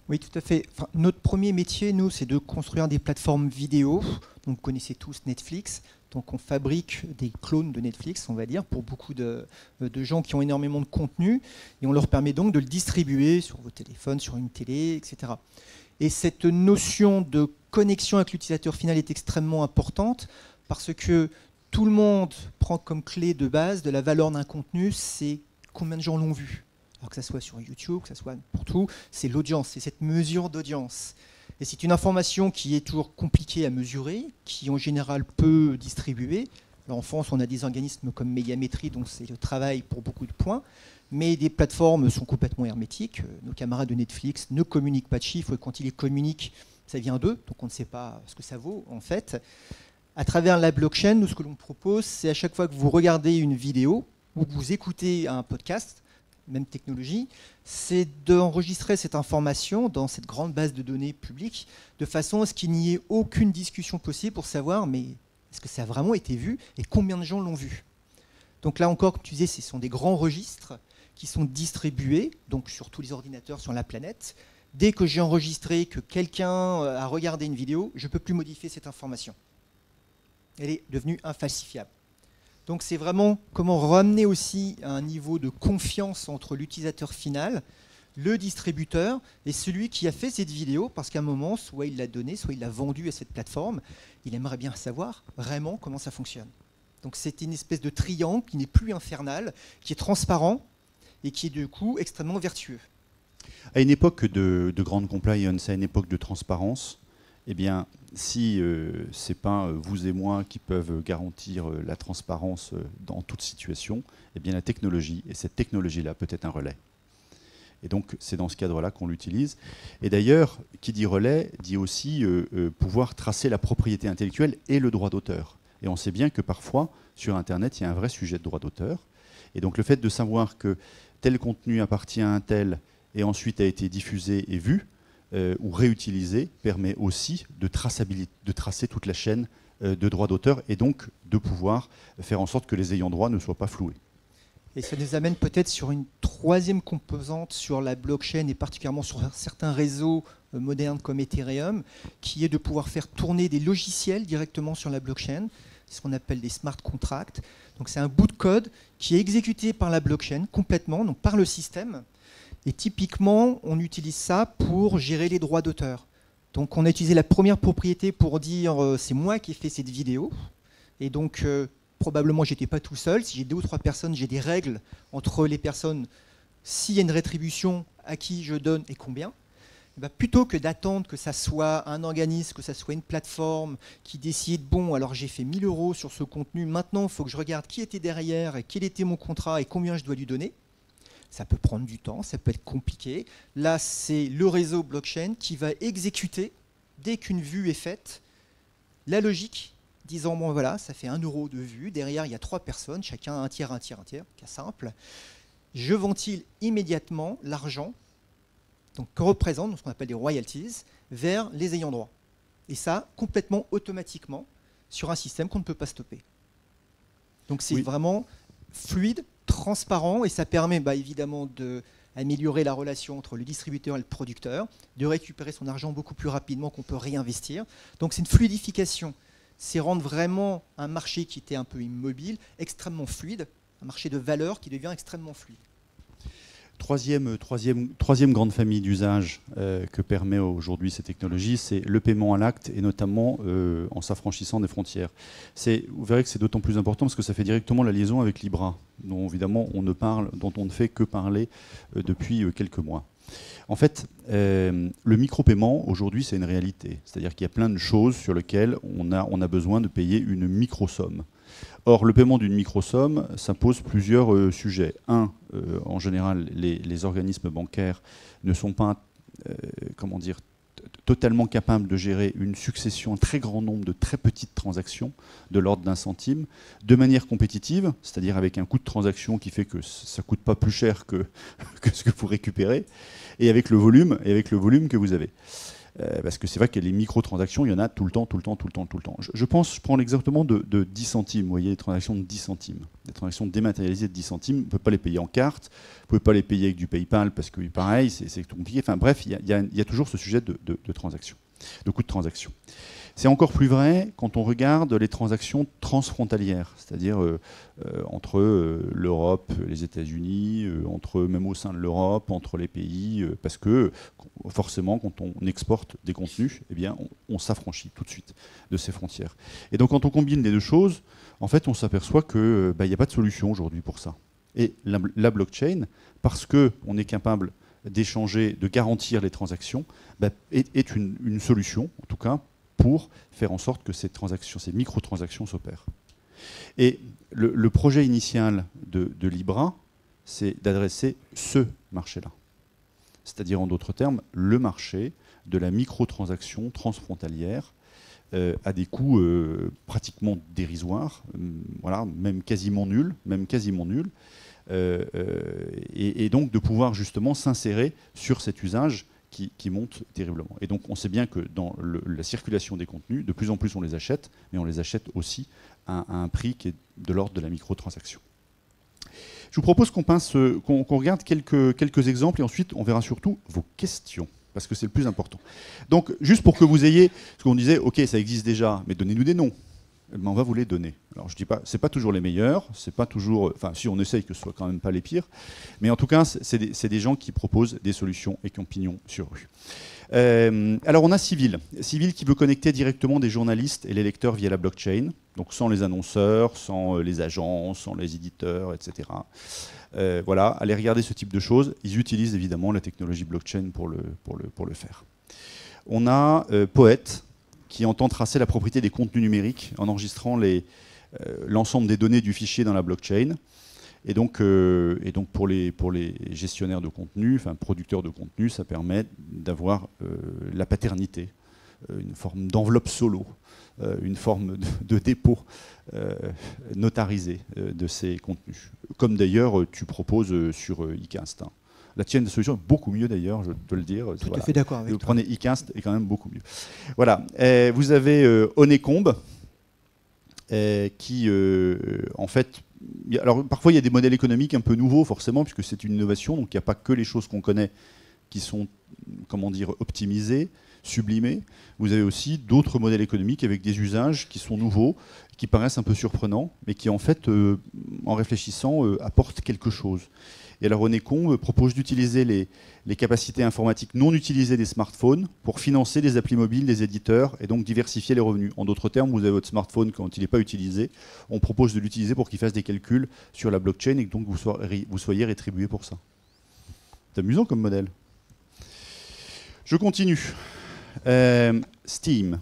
Speaker 2: Oui, tout à fait. Enfin, notre premier métier, nous, c'est de construire des plateformes vidéo. Donc, vous connaissez tous Netflix. Donc, on fabrique des clones de Netflix, on va dire, pour beaucoup de gens qui ont énormément de contenu. Et on leur permet donc de le distribuer sur vos téléphones, sur une télé, etc. Et cette notion de connexion avec l'utilisateur final est extrêmement importante parce que tout le monde prend comme clé de base de la valeur d'un contenu, c'est combien de gens l'ont vu. Alors que ça soit sur YouTube, que ça soit pour tout, c'est l'audience, c'est cette mesure d'audience. Et c'est une information qui est toujours compliquée à mesurer, qui en général peut distribuer. Alors en France, on a des organismes comme Médiamétrie, donc c'est le travail pour beaucoup de points. Mais des plateformes sont complètement hermétiques. Nos camarades de Netflix ne communiquent pas de chiffres. Et quand ils les communiquent, ça vient d'eux, donc on ne sait pas ce que ça vaut en fait. À travers la blockchain, nous, ce que l'on propose, c'est à chaque fois que vous regardez une vidéo ou que vous écoutez un podcast, même technologie, c'est d'enregistrer cette information dans cette grande base de données publique de façon à ce qu'il n'y ait aucune discussion possible pour savoir mais est-ce que ça a vraiment été vu et combien de gens l'ont vu. Donc là encore, comme tu disais, ce sont des grands registres qui sont distribués donc sur tous les ordinateurs sur la planète. Dès que j'ai enregistré que quelqu'un a regardé une vidéo, je ne peux plus modifier cette information. Elle est devenue infalsifiable. Donc c'est vraiment comment ramener aussi un niveau de confiance entre l'utilisateur final, le distributeur et celui qui a fait cette vidéo, parce qu'à un moment, soit il l'a donnée, soit il l'a vendue à cette plateforme. Il aimerait bien savoir vraiment comment ça fonctionne. Donc c'est une espèce de triangle qui n'est plus infernal, qui est transparent et qui est du coup extrêmement vertueux.
Speaker 1: À une époque de grande compliance, à une époque de transparence, eh bien, si ce n'est pas vous et moi qui peuvent garantir la transparence dans toute situation, eh bien la technologie, et cette technologie-là peut être un relais. Et donc, c'est dans ce cadre-là qu'on l'utilise. Et d'ailleurs, qui dit relais, dit aussi pouvoir tracer la propriété intellectuelle et le droit d'auteur. Et on sait bien que parfois, sur Internet, il y a un vrai sujet de droit d'auteur. Et donc, le fait de savoir que tel contenu appartient à un tel et ensuite a été diffusé et vu, ou réutilisé, permet aussi de tracer toute la chaîne de droit d'auteur et donc de pouvoir faire en sorte que les ayants droit ne soient pas floués.
Speaker 2: Et ça nous amène peut-être sur une troisième composante sur la blockchain et particulièrement sur certains réseaux modernes comme Ethereum, qui est de pouvoir faire tourner des logiciels directement sur la blockchain, ce qu'on appelle des smart contracts. Donc c'est un bout de code qui est exécuté par la blockchain complètement, donc par le système. Et typiquement, on utilise ça pour gérer les droits d'auteur. Donc on a utilisé la première propriété pour dire c'est moi qui ai fait cette vidéo. Et donc probablement j'étais pas tout seul. Si j'ai 2 ou 3 personnes, j'ai des règles entre les personnes. S'il y a une rétribution, à qui je donne et combien. Et bien, plutôt que d'attendre que ça soit un organisme, que ça soit une plateforme qui décide, bon, alors j'ai fait 1 000 € sur ce contenu, maintenant il faut que je regarde qui était derrière et quel était mon contrat et combien je dois lui donner. Ça peut prendre du temps, ça peut être compliqué. Là, c'est le réseau blockchain qui va exécuter, dès qu'une vue est faite, la logique, disant, bon voilà, ça fait 1 € de vue, derrière il y a 3 personnes, chacun un tiers, cas simple. Je ventile immédiatement l'argent donc, que représentent ce qu'on appelle des royalties vers les ayants droit. Et ça, complètement automatiquement, sur un système qu'on ne peut pas stopper. Donc c'est vraiment fluide, transparent, et ça permet évidemment d'améliorer la relation entre le distributeur et le producteur, de récupérer son argent beaucoup plus rapidement qu'on peut réinvestir. Donc c'est une fluidification. C'est rendre vraiment un marché qui était un peu immobile, extrêmement fluide, un marché de valeur qui devient extrêmement fluide.
Speaker 1: Troisième grande famille d'usages que permet aujourd'hui ces technologies, c'est le paiement à l'acte et notamment en s'affranchissant des frontières. Vous verrez que c'est d'autant plus important parce que ça fait directement la liaison avec Libra, dont évidemment dont on ne fait que parler depuis quelques mois. En fait, le micro-paiement, aujourd'hui, c'est une réalité. C'est-à-dire qu'il y a plein de choses sur lesquelles on a besoin de payer une micro-somme. Or, le paiement d'une micro-somme, ça pose plusieurs sujets. Un, en général, les organismes bancaires ne sont pas, comment dire, totalement capables de gérer une succession, un très grand nombre de très petites transactions de l'ordre d'un centime, de manière compétitive, c'est-à-dire avec un coût de transaction qui fait que ça ne coûte pas plus cher que ce que vous récupérez, et avec le volume que vous avez. Parce que c'est vrai que les microtransactions, il y en a tout le temps. Je prends l'exemple de 10 centimes, vous voyez, les transactions de 10 centimes. Des transactions dématérialisées de 10 centimes, on ne peut pas les payer en carte, vous ne pouvez pas les payer avec du PayPal, parce que pareil, c'est compliqué. Enfin bref, il y a toujours ce sujet de transaction, de coût de transaction. C'est encore plus vrai quand on regarde les transactions transfrontalières, c'est-à-dire entre l'Europe, les États-Unis, même au sein de l'Europe, entre les pays, parce que forcément, quand on exporte des contenus, eh bien, on s'affranchit tout de suite de ces frontières. Et donc, quand on combine les deux choses, en fait, on s'aperçoit qu'il n'y a pas de solution aujourd'hui pour ça. Et la blockchain, parce qu'on est capable d'échanger, de garantir les transactions, est une solution, en tout cas, pour faire en sorte que ces transactions, ces microtransactions s'opèrent. Et le projet initial de Libra, c'est d'adresser ce marché-là. C'est-à-dire, en d'autres termes, le marché de la microtransaction transfrontalière à des coûts pratiquement dérisoires, voilà, même quasiment nuls, et donc de pouvoir justement s'insérer sur cet usage qui monte terriblement. Et donc on sait bien que dans la circulation des contenus, de plus en plus on les achète, mais on les achète aussi à un prix qui est de l'ordre de la microtransaction. Je vous propose qu'on regarde quelques exemples et ensuite on verra surtout vos questions, parce que c'est le plus important. Donc juste pour que vous ayez, ce qu'on disait, ok, ça existe déjà, mais donnez-nous des noms. On va vous les donner. Alors je dis pas, c'est pas toujours les meilleurs, c'est pas toujours, enfin si on essaye que ce soit quand même pas les pires, mais en tout cas c'est des gens qui proposent des solutions et qui ont pignon sur rue. Alors on a Civil qui veut connecter directement des journalistes et les lecteurs via la blockchain, donc sans les annonceurs, sans les agents, sans les éditeurs, etc. Voilà, allez regarder ce type de choses. Ils utilisent évidemment la technologie blockchain pour le faire. On a Poète, qui entend tracer la propriété des contenus numériques en enregistrant l'ensemble des données du fichier dans la blockchain. Et donc pour les gestionnaires de contenu, enfin producteurs de contenu, ça permet d'avoir la paternité, une forme d'enveloppe solo, une forme de dépôt notarisé de ces contenus. Comme d'ailleurs tu proposes sur eCast. La tienne de solution est beaucoup mieux d'ailleurs, je dois le dire.
Speaker 2: Tout à fait d'accord avec toi.
Speaker 1: Vous prenez eCast, est quand même beaucoup mieux. Voilà. Vous avez Honeycomb, qui en fait... Alors parfois il y a des modèles économiques un peu nouveaux forcément, puisque c'est une innovation, donc il n'y a pas que les choses qu'on connaît qui sont, comment dire, optimisées, sublimées. Vous avez aussi d'autres modèles économiques avec des usages qui sont nouveaux, qui paraissent un peu surprenants, mais qui en fait, en réfléchissant, apportent quelque chose. Et alors Honeycomb propose d'utiliser les capacités informatiques non utilisées des smartphones pour financer des applis mobiles des éditeurs et donc diversifier les revenus. En d'autres termes, vous avez votre smartphone quand il n'est pas utilisé, on propose de l'utiliser pour qu'il fasse des calculs sur la blockchain et que donc vous soyez rétribué pour ça. C'est amusant comme modèle. Je continue. Steam.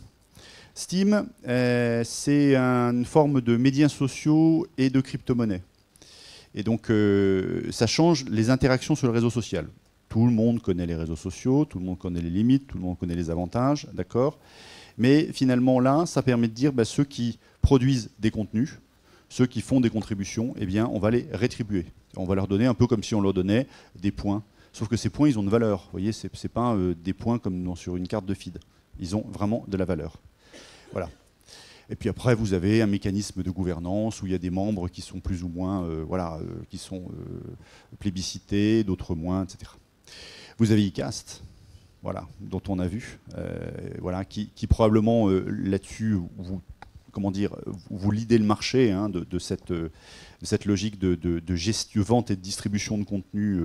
Speaker 1: Steam, c'est une forme de médias sociaux et de crypto-monnaie. Et donc, ça change les interactions sur le réseau social. Tout le monde connaît les réseaux sociaux, tout le monde connaît les limites, tout le monde connaît les avantages, d'accord ? Mais finalement, là, ça permet de dire, ceux qui produisent des contenus, ceux qui font des contributions, eh bien, on va les rétribuer. On va leur donner un peu comme si on leur donnait des points. Sauf que ces points, ils ont de valeur. Vous voyez, c'est pas des points comme sur une carte de feed. Ils ont vraiment de la valeur. Voilà. Et puis après, vous avez un mécanisme de gouvernance où il y a des membres qui sont plus ou moins qui sont plébiscités, d'autres moins, etc. Vous avez eCast, voilà, dont on a vu, qui probablement là-dessus, vous lidez le marché de cette logique de gestion, vente et de distribution de contenu,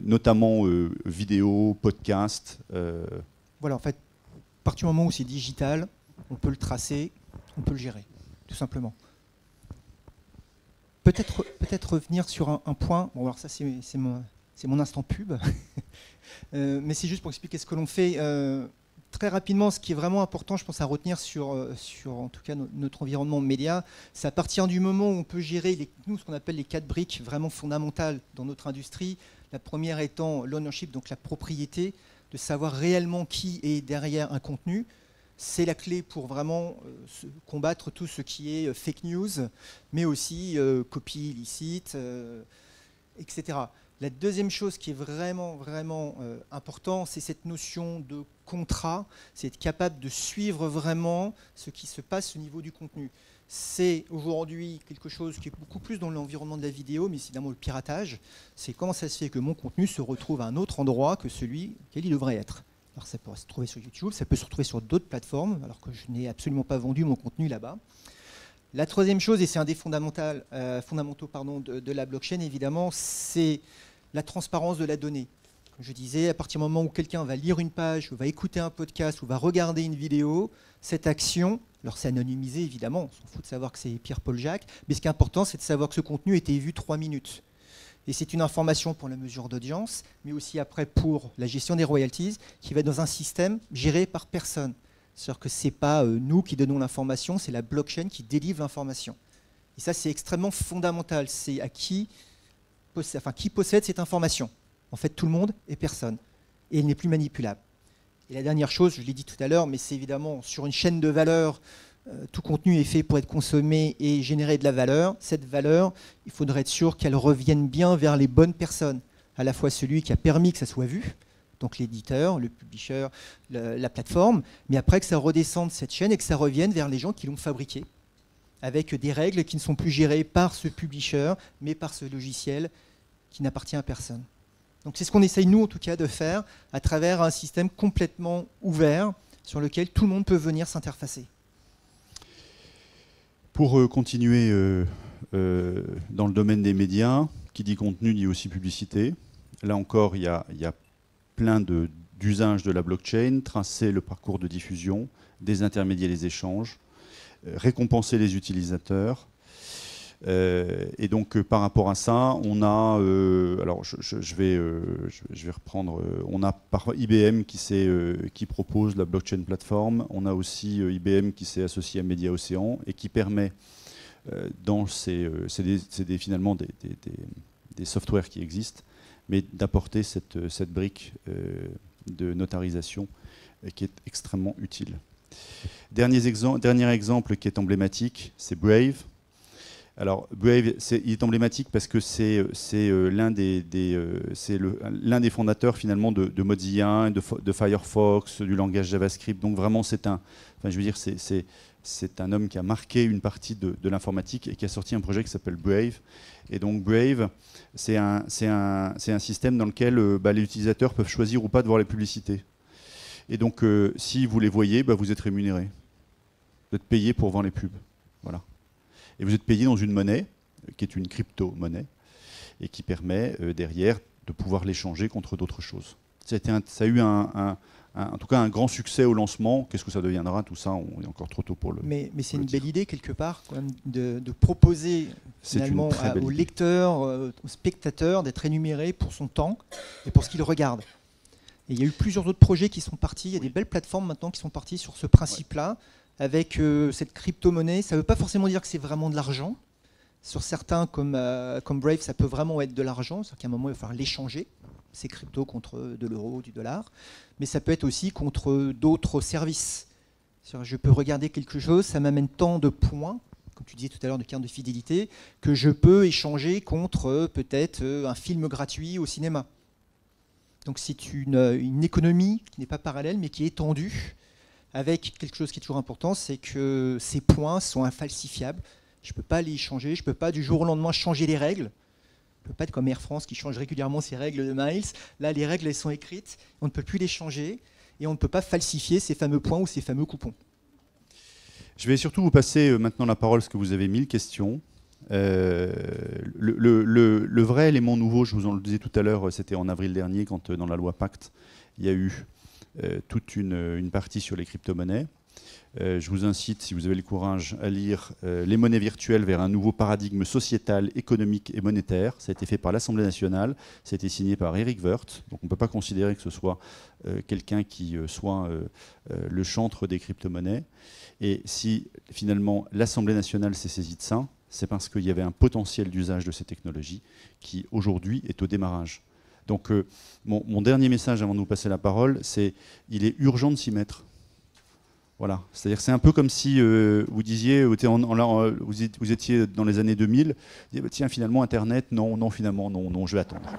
Speaker 1: notamment vidéo, podcast.
Speaker 2: Voilà, en fait, à partir du moment où c'est digital, on peut le tracer, on peut le gérer, tout simplement. Peut-être revenir sur un point. Bon, alors ça, c'est C'est mon instant pub. Mais c'est juste pour expliquer ce que l'on fait. Très rapidement, ce qui est vraiment important, je pense, à retenir sur en tout cas notre environnement média, c'est à partir du moment où on peut gérer ce qu'on appelle les 4 briques vraiment fondamentales dans notre industrie. La première étant l'ownership, donc la propriété, de savoir réellement qui est derrière un contenu. C'est la clé pour vraiment combattre tout ce qui est fake news, mais aussi copie illicite, etc. La deuxième chose qui est vraiment, vraiment important, c'est cette notion de contrat, c'est être capable de suivre vraiment ce qui se passe au niveau du contenu. C'est aujourd'hui quelque chose qui est beaucoup plus dans l'environnement de la vidéo, mais évidemment le piratage. C'est comment ça se fait que mon contenu se retrouve à un autre endroit que celui auquel il devrait être. Alors ça peut se trouver sur YouTube, ça peut se retrouver sur d'autres plateformes, alors que je n'ai absolument pas vendu mon contenu là-bas. La troisième chose, et c'est un des fondamentaux de la blockchain, évidemment, c'est la transparence de la donnée. Comme je disais, à partir du moment où quelqu'un va lire une page, ou va écouter un podcast, ou va regarder une vidéo, cette action, alors c'est anonymisé évidemment, on s'en fout de savoir que c'est Pierre-Paul Jacques, mais ce qui est important, c'est de savoir que ce contenu a été vu 3 minutes. Et c'est une information pour la mesure d'audience, mais aussi après pour la gestion des royalties, qui va être dans un système géré par personne. C'est-à-dire que ce n'est pas nous qui donnons l'information, c'est la blockchain qui délivre l'information. Et ça, c'est extrêmement fondamental. C'est à qui possède cette information. En fait, tout le monde et personne. Et elle n'est plus manipulable. Et la dernière chose, je l'ai dit tout à l'heure, mais c'est évidemment sur une chaîne de valeur, tout contenu est fait pour être consommé et générer de la valeur. Cette valeur, il faudrait être sûr qu'elle revienne bien vers les bonnes personnes. À la fois celui qui a permis que ça soit vu, donc l'éditeur, le publisher, la plateforme, mais après que ça redescende cette chaîne et que ça revienne vers les gens qui l'ont fabriqué, avec des règles qui ne sont plus gérées par ce publisher, mais par ce logiciel qui n'appartient à personne. Donc c'est ce qu'on essaye, nous, en tout cas, de faire à travers un système complètement ouvert sur lequel tout le monde peut venir s'interfacer.
Speaker 1: Pour continuer dans le domaine des médias, qui dit contenu dit aussi publicité. Là encore, il y a plein d'usages de la blockchain, tracer le parcours de diffusion, désintermédier les échanges, récompenser les utilisateurs. Et donc par rapport à ça, on a, alors je vais reprendre, on a IBM qui propose la blockchain plateforme, on a aussi IBM qui s'est associé à Média Océan et qui permet, finalement des softwares qui existent, mais d'apporter cette brique de notarisation qui est extrêmement utile. Dernier exemple qui est emblématique, c'est Brave. Alors Brave, il est emblématique parce que c'est l'un des fondateurs finalement de Mozilla, de Firefox, du langage JavaScript. Donc vraiment c'est un homme qui a marqué une partie de l'informatique et qui a sorti un projet qui s'appelle Brave. Et donc Brave, c'est un système dans lequel les utilisateurs peuvent choisir ou pas de voir les publicités. Et donc si vous les voyez, vous êtes rémunéré. Vous êtes payé pour voir les pubs. Voilà. Et vous êtes payé dans une monnaie, qui est une crypto-monnaie, et qui permet derrière de pouvoir l'échanger contre d'autres choses. Ça a eu en tout cas un grand succès au lancement. Qu'est-ce que ça deviendra, tout ça, on est encore trop tôt pour le
Speaker 2: Mais c'est une belle idée, quelque part, quand même, de proposer finalement aux lecteurs, aux spectateurs, d'être rémunérés pour son temps et pour ce qu'ils regardent. Et il y a eu plusieurs autres projets qui sont partis. Il y a des belles plateformes maintenant qui sont parties sur ce principe-là. Avec cette crypto-monnaie, ça ne veut pas forcément dire que c'est vraiment de l'argent. Sur certains, comme Brave, ça peut vraiment être de l'argent. C'est-à-dire qu'à un moment, il va falloir l'échanger, ces cryptos, contre de l'euro, du dollar. Mais ça peut être aussi contre d'autres services. Je peux regarder quelque chose, ça m'amène tant de points, comme tu disais tout à l'heure, de cartes de fidélité, que je peux échanger contre peut-être un film gratuit au cinéma. Donc c'est une économie qui n'est pas parallèle, mais qui est étendue, avec quelque chose qui est toujours important, c'est que ces points sont infalsifiables. Je ne peux pas les changer, je ne peux pas du jour au lendemain changer les règles. Je ne peux pas être comme Air France qui change régulièrement ses règles de miles. Là, les règles, elles sont écrites, on ne peut plus les changer, et on ne peut pas falsifier ces fameux points ou ces fameux coupons.
Speaker 1: Je vais surtout vous passer maintenant la parole, parce que vous avez 1000 questions. Le vrai élément nouveau, je vous en le disais tout à l'heure, c'était en avril dernier, quand dans la loi Pacte, il y a eu toute une partie sur les crypto-monnaies. Je vous incite, si vous avez le courage, à lire Les monnaies virtuelles vers un nouveau paradigme sociétal, économique et monétaire. Ça a été fait par l'Assemblée nationale, ça a été signé par Eric Woerth, donc on ne peut pas considérer que ce soit quelqu'un qui soit le chantre des crypto-monnaies. Et si finalement l'Assemblée nationale s'est saisie de ça, c'est parce qu'il y avait un potentiel d'usage de ces technologies qui aujourd'hui est au démarrage. Donc mon dernier message avant de vous passer la parole, c'est il est urgent de s'y mettre. Voilà, c'est-à-dire que c'est un peu comme si vous disiez, vous étiez dans les années 2000, vous disiez, bah, tiens, finalement, Internet, non, finalement, non, je vais attendre.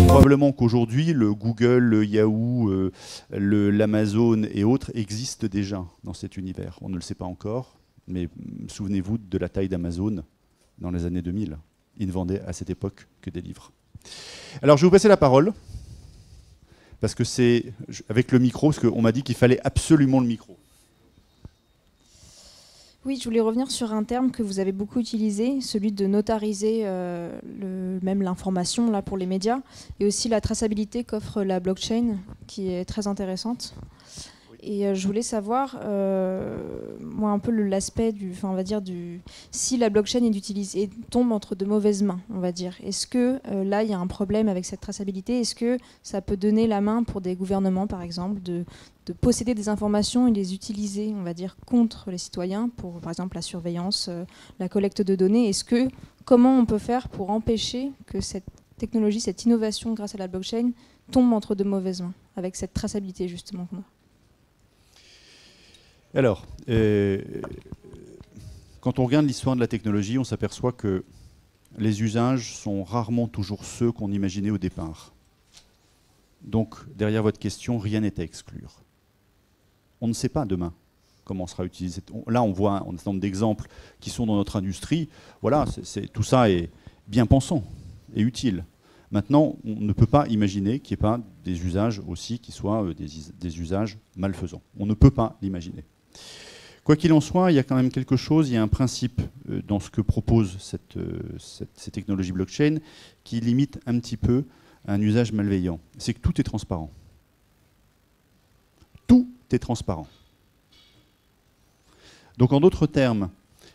Speaker 1: Probablement qu'aujourd'hui, le Google, le Yahoo, l'Amazon et autres existent déjà dans cet univers. On ne le sait pas encore, mais souvenez-vous de la taille d'Amazon dans les années 2000. Ils ne vendaient à cette époque que des livres. Alors, je vais vous passer la parole. Parce que c'est avec le micro, parce qu'on m'a dit qu'il fallait absolument le micro.
Speaker 3: Oui, je voulais revenir sur un terme que vous avez beaucoup utilisé, celui de notariser même l'information là, pour les médias, et aussi la traçabilité qu'offre la blockchain, qui est très intéressante. Et je voulais savoir, moi, un peu l'aspect si la blockchain est utilisée et tombe entre de mauvaises mains, on va dire. Est-ce que là, il y a un problème avec cette traçabilité? Est-ce que ça peut donner la main pour des gouvernements, par exemple, de posséder des informations et les utiliser, on va dire, contre les citoyens pour, par exemple, la surveillance, la collecte de données? Comment on peut faire pour empêcher que cette technologie, cette innovation grâce à la blockchain tombe entre de mauvaises mains, avec cette traçabilité, justement, qu'on a?
Speaker 1: Alors, quand on regarde l'histoire de la technologie, on s'aperçoit que les usages sont rarement toujours ceux qu'on imaginait au départ. Donc, derrière votre question, rien n'est à exclure. On ne sait pas demain comment sera utilisé. Là, on voit un certain nombre d'exemples qui sont dans notre industrie. Voilà, tout ça est bien pensant et utile. Maintenant, on ne peut pas imaginer qu'il n'y ait pas des usages aussi qui soient des usages malfaisants. On ne peut pas l'imaginer. Quoi qu'il en soit, il y a quand même quelque chose, il y a un principe dans ce que propose ces technologies blockchain qui limite un petit peu un usage malveillant. C'est que tout est transparent. Tout est transparent. Donc en d'autres termes,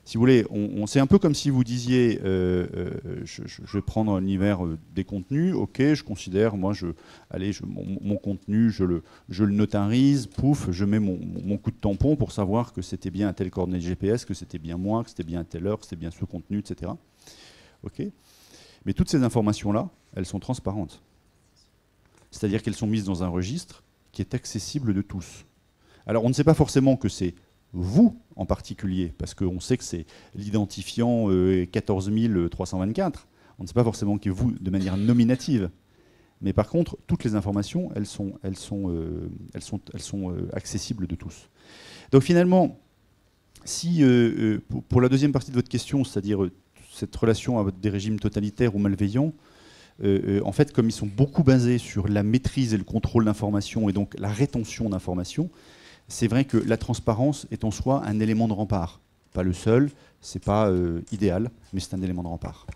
Speaker 1: si vous voulez, c'est un peu comme si vous disiez, je vais prendre l'univers des contenus, ok, je considère, moi, mon contenu, je le notarise, pouf, je mets mon coup de tampon pour savoir que c'était bien à telle coordonnée GPS, que c'était bien moi, que c'était bien à telle heure, que c'était bien ce contenu, etc. Ok. Mais toutes ces informations-là, elles sont transparentes. C'est-à-dire qu'elles sont mises dans un registre qui est accessible de tous. Alors on ne sait pas forcément que c'est vous en particulier, parce qu'on sait que c'est l'identifiant 14 324. On ne sait pas forcément que vous de manière nominative. Mais par contre, toutes les informations, elles sont accessibles de tous. Donc finalement, si pour la deuxième partie de votre question, c'est-à-dire cette relation à des régimes totalitaires ou malveillants, en fait, comme ils sont beaucoup basés sur la maîtrise et le contrôle d'informations et donc la rétention d'informations, c'est vrai que la transparence est en soi un élément de rempart. Pas le seul, c'est pas idéal, mais c'est un élément de rempart.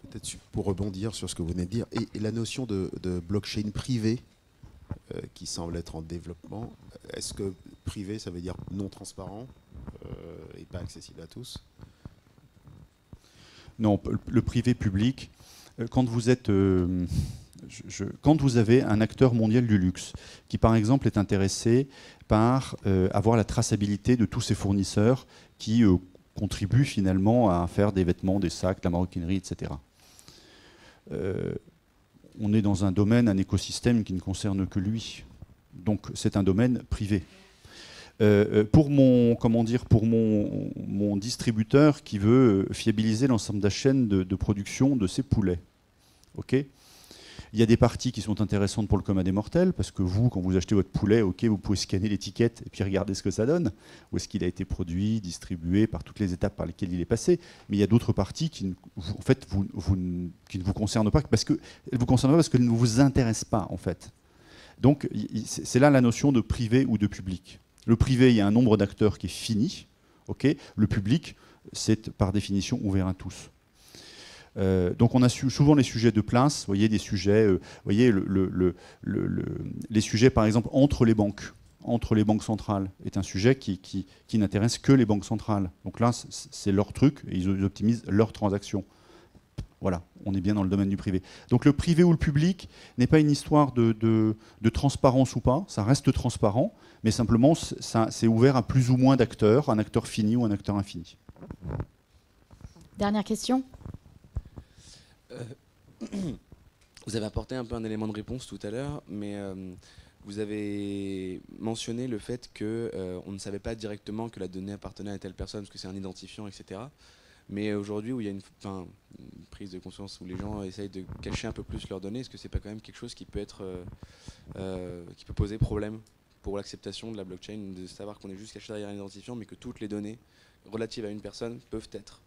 Speaker 4: Peut-être pour rebondir sur ce que vous venez de dire, et la notion de blockchain privée qui semble être en développement, est-ce que privé, ça veut dire non transparent et pas accessible à tous?
Speaker 1: Non, le privé public, quand vous êtes... quand vous avez un acteur mondial du luxe qui, par exemple, est intéressé par avoir la traçabilité de tous ses fournisseurs qui contribuent finalement à faire des vêtements, des sacs, de la maroquinerie, etc. On est dans un domaine, un écosystème qui ne concerne que lui. Donc c'est un domaine privé. Pour mon distributeur qui veut fiabiliser l'ensemble de la chaîne de production de ses poulets, ok. Il y a des parties qui sont intéressantes pour le commun des mortels, parce que vous, quand vous achetez votre poulet, ok, vous pouvez scanner l'étiquette et puis regarder ce que ça donne, où est-ce qu'il a été produit, distribué, par toutes les étapes par lesquelles il est passé. Mais il y a d'autres parties qui ne vous concernent pas, parce qu'elles ne vous intéressent pas, en fait. Donc, c'est là la notion de privé ou de public. Le privé, il y a un nombre d'acteurs qui est fini. Okay. Le public, c'est par définition ouvert à tous. Donc on a souvent les sujets de place, vous voyez, des sujets, les sujets par exemple entre les banques centrales est un sujet qui n'intéresse que les banques centrales. Donc là, c'est leur truc, et ils optimisent leurs transactions. Voilà, on est bien dans le domaine du privé. Donc le privé ou le public n'est pas une histoire de transparence ou pas, ça reste transparent, mais simplement c'est ouvert à plus ou moins d'acteurs, un acteur fini ou un acteur infini.
Speaker 5: Dernière question.
Speaker 6: Vous avez apporté un peu un élément de réponse tout à l'heure, mais vous avez mentionné le fait qu'on ne savait pas directement que la donnée appartenait à telle personne, parce que c'est un identifiant, etc. Mais aujourd'hui, où il y a une prise de conscience, où les gens essayent de cacher un peu plus leurs données, est-ce que c'est pas quand même quelque chose qui peut qui peut poser problème pour l'acceptation de la blockchain, de savoir qu'on est juste caché derrière un identifiant, mais que toutes les données relatives à une personne peuvent être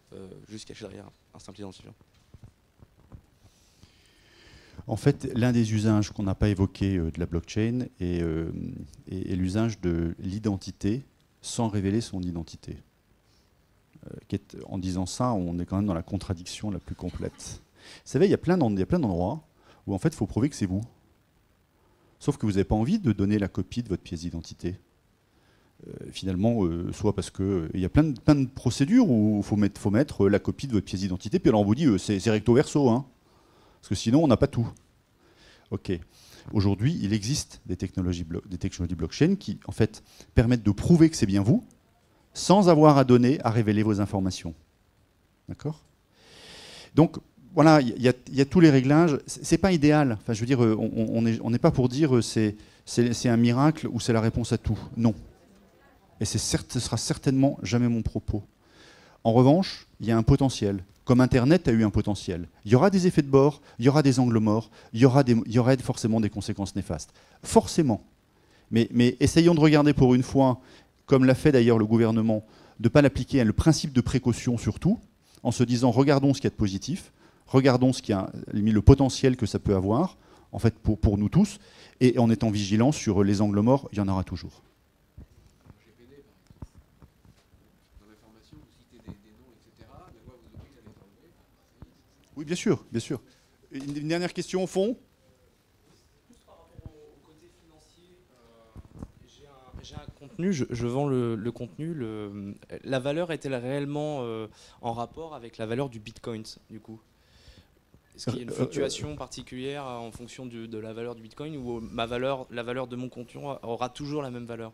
Speaker 6: juste cachées derrière un simple identifiant?
Speaker 1: En fait, l'un des usages qu'on n'a pas évoqué de la blockchain est l'usage de l'identité sans révéler son identité. En disant ça, on est quand même dans la contradiction la plus complète. Vous savez, il y a plein d'endroits où en fait, il faut prouver que c'est vous. Sauf que vous n'avez pas envie de donner la copie de votre pièce d'identité. Finalement, soit parce qu'il y a plein de procédures où il faut mettre la copie de votre pièce d'identité, puis alors on vous dit c'est recto verso, hein. Parce que sinon, on n'a pas tout. OK. Aujourd'hui, il existe des technologies blockchain qui, en fait, permettent de prouver que c'est bien vous, sans avoir à révéler vos informations. D'accord? Donc, voilà, il y a tous les réglages. C'est pas idéal. Enfin, je veux dire, on n'est pas pour dire c'est un miracle ou c'est la réponse à tout. Non. Et ce sera certainement jamais mon propos. En revanche, il y a un potentiel. Comme Internet a eu un potentiel. Il y aura des effets de bord, il y aura des angles morts, il y aura forcément des conséquences néfastes. Forcément. Mais essayons de regarder pour une fois, comme l'a fait d'ailleurs le gouvernement, de ne pas l'appliquer à le principe de précaution surtout, en se disant regardons ce qu'il y a de positif, regardons le potentiel que ça peut avoir, en fait pour nous tous, et en étant vigilants sur les angles morts, il y en aura toujours. Oui, bien sûr, bien sûr. Une dernière question au fond.
Speaker 7: Juste par rapport au côté financier, j'ai un contenu, je vends le contenu. La valeur est-elle réellement en rapport avec la valeur du Bitcoin, du coup? Est-ce qu'il y a une fluctuation particulière en fonction de la valeur du Bitcoin, ou la valeur de mon contenu aura toujours la même valeur?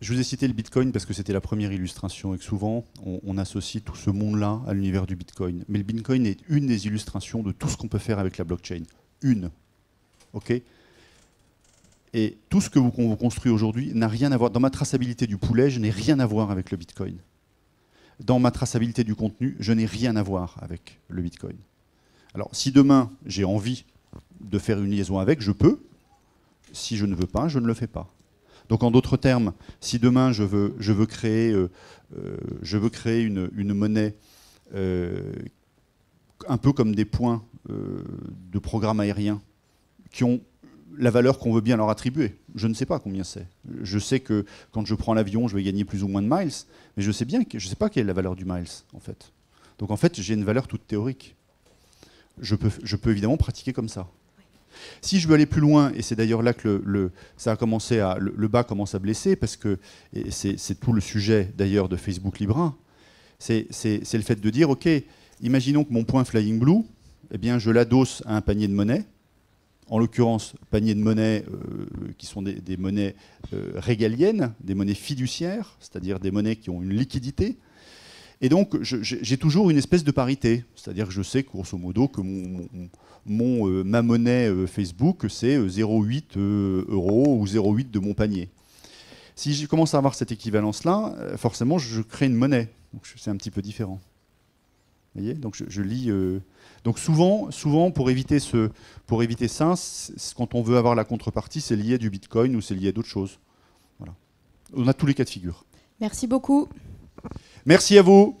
Speaker 1: Je vous ai cité le Bitcoin parce que c'était la première illustration et que souvent on associe tout ce monde-là à l'univers du Bitcoin. Mais le Bitcoin est une des illustrations de tout ce qu'on peut faire avec la blockchain. Une. OK ? Et tout ce qu'on vous construit aujourd'hui n'a rien à voir. Dans ma traçabilité du poulet, je n'ai rien à voir avec le Bitcoin. Dans ma traçabilité du contenu, je n'ai rien à voir avec le Bitcoin. Alors, si demain j'ai envie de faire une liaison avec, je peux. Si je ne veux pas, je ne le fais pas. Donc en d'autres termes, si demain je veux créer une monnaie un peu comme des points de programme aérien qui ont la valeur qu'on veut bien leur attribuer. Je ne sais pas combien c'est. Je sais que quand je prends l'avion, je vais gagner plus ou moins de miles, mais je sais bien que je ne sais pas quelle est la valeur du miles en fait. Donc en fait, j'ai une valeur toute théorique. Je peux évidemment pratiquer comme ça. Si je veux aller plus loin, et c'est d'ailleurs là que le bas commence à blesser, parce que c'est tout le sujet d'ailleurs de Facebook Libra, c'est le fait de dire, ok, imaginons que mon point Flying Blue, eh bien, je l'adosse à un panier de monnaie, en l'occurrence panier de monnaie qui sont des monnaies régaliennes, des monnaies fiduciaires, c'est-à-dire des monnaies qui ont une liquidité. Et donc, j'ai toujours une espèce de parité. C'est-à-dire que je sais, grosso modo, que ma monnaie Facebook, c'est 0,8 € ou 0,8 de mon panier. Si je commence à avoir cette équivalence-là, forcément, je crée une monnaie. Donc, c'est un petit peu différent. Vous voyez ? Donc, je lis... Donc, souvent, pour éviter ça, quand on veut avoir la contrepartie, c'est lié à du Bitcoin ou c'est lié à d'autres choses. Voilà. On a tous les cas de figure.
Speaker 5: Merci beaucoup.
Speaker 1: Merci à vous.